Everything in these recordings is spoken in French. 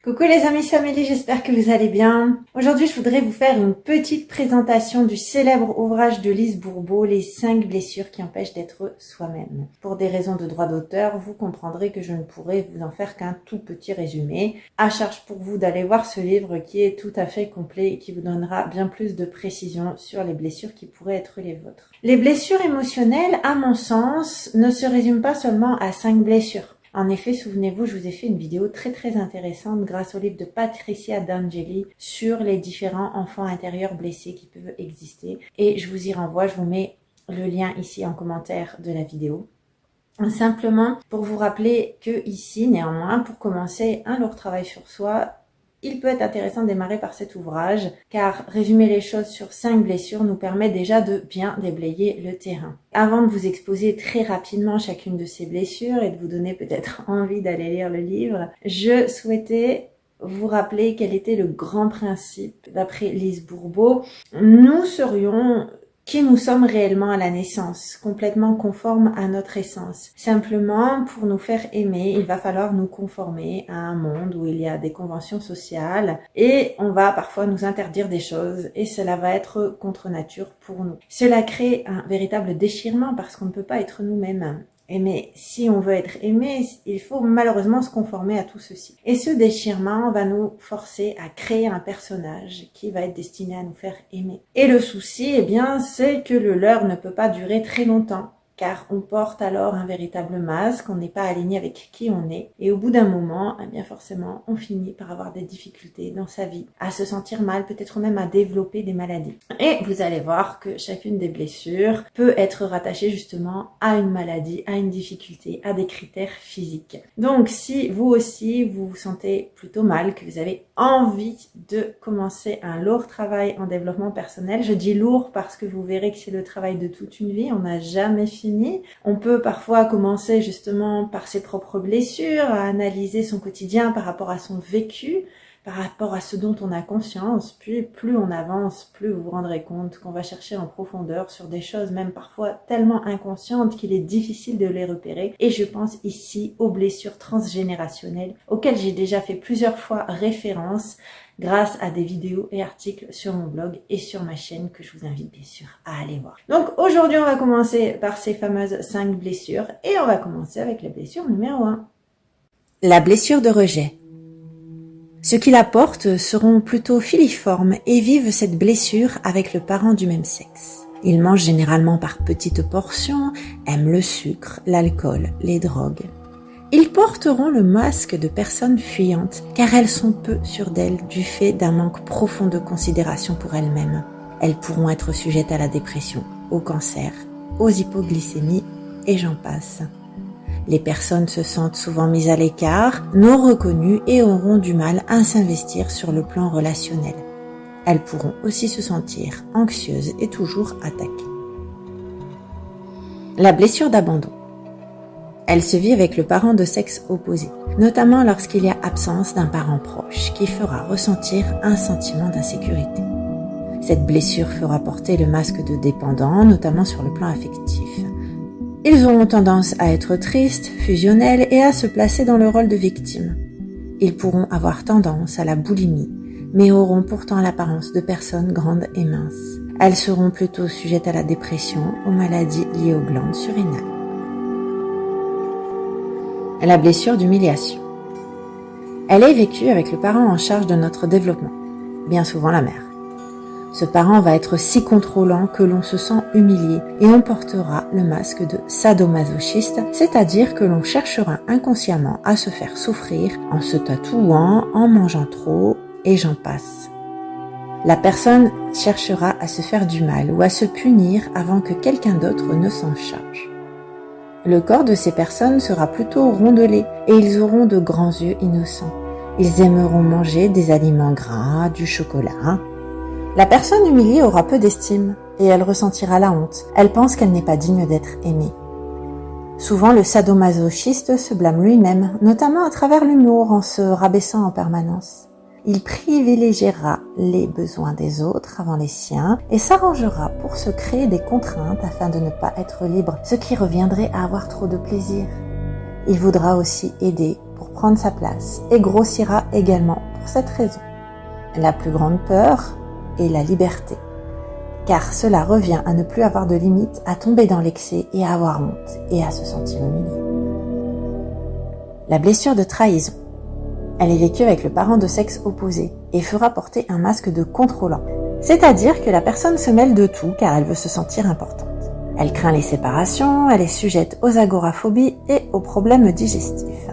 Coucou les amis, c'est Amélie, j'espère que vous allez bien. Aujourd'hui, je voudrais vous faire une petite présentation du célèbre ouvrage de Lise Bourbeau, Les 5 blessures qui empêchent d'être soi-même. Pour des raisons de droit d'auteur, vous comprendrez que je ne pourrai vous en faire qu'un tout petit résumé. À charge pour vous d'aller voir ce livre qui est tout à fait complet et qui vous donnera bien plus de précision sur les blessures qui pourraient être les vôtres. Les blessures émotionnelles, à mon sens, ne se résument pas seulement à 5 blessures. En effet, souvenez-vous, je vous ai fait une vidéo très intéressante grâce au livre de Patricia D'Angeli sur les différents enfants intérieurs blessés qui peuvent exister. Et je vous y renvoie, je vous mets le lien ici en commentaire de la vidéo. Simplement pour vous rappeler que ici, néanmoins, pour commencer un lourd travail sur soi, il peut être intéressant de démarrer par cet ouvrage, car résumer les choses sur 5 blessures nous permet déjà de bien déblayer le terrain. Avant de vous exposer très rapidement chacune de ces blessures et de vous donner peut-être envie d'aller lire le livre, je souhaitais vous rappeler quel était le grand principe d'après Lise Bourbeau. Nous serions qui nous sommes réellement à la naissance, complètement conformes à notre essence. Simplement, pour nous faire aimer, il va falloir nous conformer à un monde où il y a des conventions sociales et on va parfois nous interdire des choses et cela va être contre nature pour nous. Cela crée un véritable déchirement parce qu'on ne peut pas être nous-mêmes. Mais si on veut être aimé, il faut malheureusement se conformer à tout ceci. Et ce déchirement va nous forcer à créer un personnage qui va être destiné à nous faire aimer. Et le souci, eh bien, c'est que le leurre ne peut pas durer très longtemps, car on porte alors un véritable masque, on n'est pas aligné avec qui on est. Et au bout d'un moment, eh bien forcément, on finit par avoir des difficultés dans sa vie, à se sentir mal, peut-être même à développer des maladies. Et vous allez voir que chacune des blessures peut être rattachée justement à une maladie, à une difficulté, à des critères physiques. Donc si vous aussi, vous vous sentez plutôt mal, que vous avez envie de commencer un lourd travail en développement personnel, je dis lourd parce que vous verrez que c'est le travail de toute une vie, on n'a jamais fini. On peut parfois commencer justement par ses propres blessures, à analyser son quotidien par rapport à son vécu, par rapport à ce dont on a conscience, puis plus on avance, plus vous vous rendrez compte qu'on va chercher en profondeur sur des choses même parfois tellement inconscientes qu'il est difficile de les repérer. Et je pense ici aux blessures transgénérationnelles auxquelles j'ai déjà fait plusieurs fois référence grâce à des vidéos et articles sur mon blog et sur ma chaîne que je vous invite bien sûr à aller voir. Donc aujourd'hui on va commencer par ces fameuses 5 blessures et on va commencer avec la blessure numéro 1. La blessure de rejet. Ceux qui la portent seront plutôt filiformes et vivent cette blessure avec le parent du même sexe. Ils mangent généralement par petites portions, aiment le sucre, l'alcool, les drogues. Ils porteront le masque de personnes fuyantes car elles sont peu sûres d'elles du fait d'un manque profond de considération pour elles-mêmes. Elles pourront être sujettes à la dépression, au cancer, aux hypoglycémies et j'en passe. Les personnes se sentent souvent mises à l'écart, non reconnues et auront du mal à s'investir sur le plan relationnel. Elles pourront aussi se sentir anxieuses et toujours attaquées. La blessure d'abandon. Elle se vit avec le parent de sexe opposé, notamment lorsqu'il y a absence d'un parent proche qui fera ressentir un sentiment d'insécurité. Cette blessure fera porter le masque de dépendant, notamment sur le plan affectif. Ils auront tendance à être tristes, fusionnels et à se placer dans le rôle de victime. Ils pourront avoir tendance à la boulimie, mais auront pourtant l'apparence de personnes grandes et minces. Elles seront plutôt sujettes à la dépression, aux maladies liées aux glandes surrénales. La blessure d'humiliation. Elle est vécue avec le parent en charge de notre développement, bien souvent la mère. Ce parent va être si contrôlant que l'on se sent humilié et on portera le masque de sadomasochiste, c'est-à-dire que l'on cherchera inconsciemment à se faire souffrir en se tatouant, en mangeant trop et j'en passe. La personne cherchera à se faire du mal ou à se punir avant que quelqu'un d'autre ne s'en charge. Le corps de ces personnes sera plutôt rondelé et ils auront de grands yeux innocents. Ils aimeront manger des aliments gras, du chocolat. La personne humiliée aura peu d'estime et elle ressentira la honte. Elle pense qu'elle n'est pas digne d'être aimée. Souvent, le sadomasochiste se blâme lui-même, notamment à travers l'humour en se rabaissant en permanence. Il privilégiera les besoins des autres avant les siens et s'arrangera pour se créer des contraintes afin de ne pas être libre, ce qui reviendrait à avoir trop de plaisir. il voudra aussi aider pour prendre sa place et grossira également pour cette raison. La plus grande peur est la liberté, car cela revient à ne plus avoir de limites, à tomber dans l'excès et à avoir honte et à se sentir humilié. La blessure de trahison. Elle est vécue avec le parent de sexe opposé et fera porter un masque de contrôlant. C'est-à-dire que la personne se mêle de tout car elle veut se sentir importante. Elle craint les séparations, elle est sujette aux agoraphobies et aux problèmes digestifs.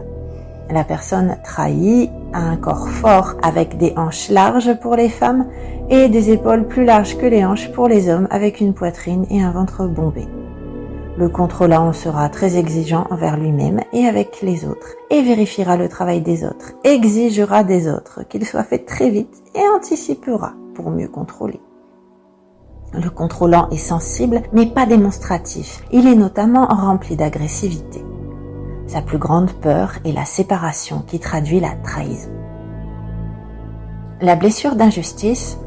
La personne trahie a un corps fort avec des hanches larges pour les femmes et des épaules plus larges que les hanches pour les hommes avec une poitrine et un ventre bombé. Le contrôlant sera très exigeant envers lui-même et avec les autres et vérifiera le travail des autres, exigera des autres qu'il soit fait très vite et anticipera pour mieux contrôler. Le contrôlant est sensible mais pas démonstratif. Il est notamment rempli d'agressivité. Sa plus grande peur est la séparation qui traduit la trahison. La blessure d'injustice,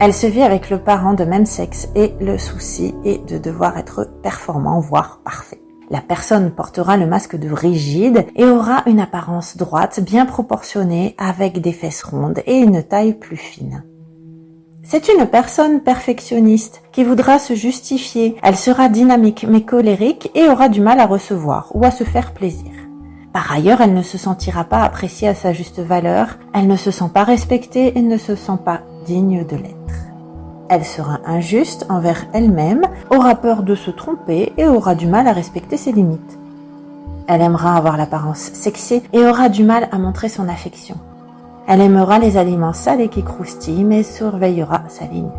elle se vit avec le parent de même sexe et le souci est de devoir être performant, voire parfait. La personne portera le masque de rigide et aura une apparence droite bien proportionnée avec des fesses rondes et une taille plus fine. C'est une personne perfectionniste qui voudra se justifier. Elle sera dynamique mais colérique et aura du mal à recevoir ou à se faire plaisir. Par ailleurs, elle ne se sentira pas appréciée à sa juste valeur, elle ne se sent pas respectée et ne se sent pas digne de l'être. Elle sera injuste envers elle-même, aura peur de se tromper et aura du mal à respecter ses limites. Elle aimera avoir l'apparence sexy et aura du mal à montrer son affection. Elle aimera les aliments salés qui croustillent mais surveillera sa ligne.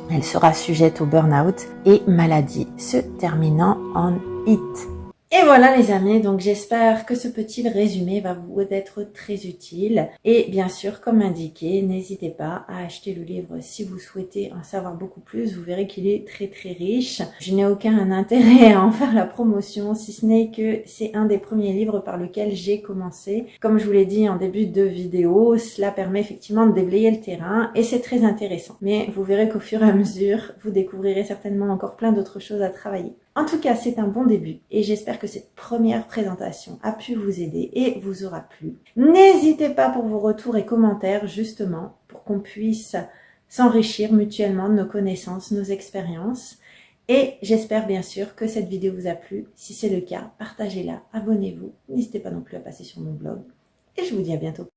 Elle sera sujette au burn-out et maladie se terminant en it. Et voilà les amis, donc j'espère que ce petit résumé va vous être très utile. Et bien sûr, comme indiqué, n'hésitez pas à acheter le livre si vous souhaitez en savoir beaucoup plus. Vous verrez qu'il est très très riche. Je n'ai aucun intérêt à en faire la promotion, si ce n'est que c'est un des premiers livres par lequel j'ai commencé. Comme je vous l'ai dit en début de vidéo, cela permet effectivement de déblayer le terrain et c'est très intéressant. Mais vous verrez qu'au fur et à mesure, vous découvrirez certainement encore plein d'autres choses à travailler. En tout cas, c'est un bon début et j'espère que cette première présentation a pu vous aider et vous aura plu. N'hésitez pas pour vos retours et commentaires justement pour qu'on puisse s'enrichir mutuellement de nos connaissances, nos expériences. Et j'espère bien sûr que cette vidéo vous a plu. Si c'est le cas, partagez-la, abonnez-vous. N'hésitez pas non plus à passer sur mon blog et je vous dis à bientôt.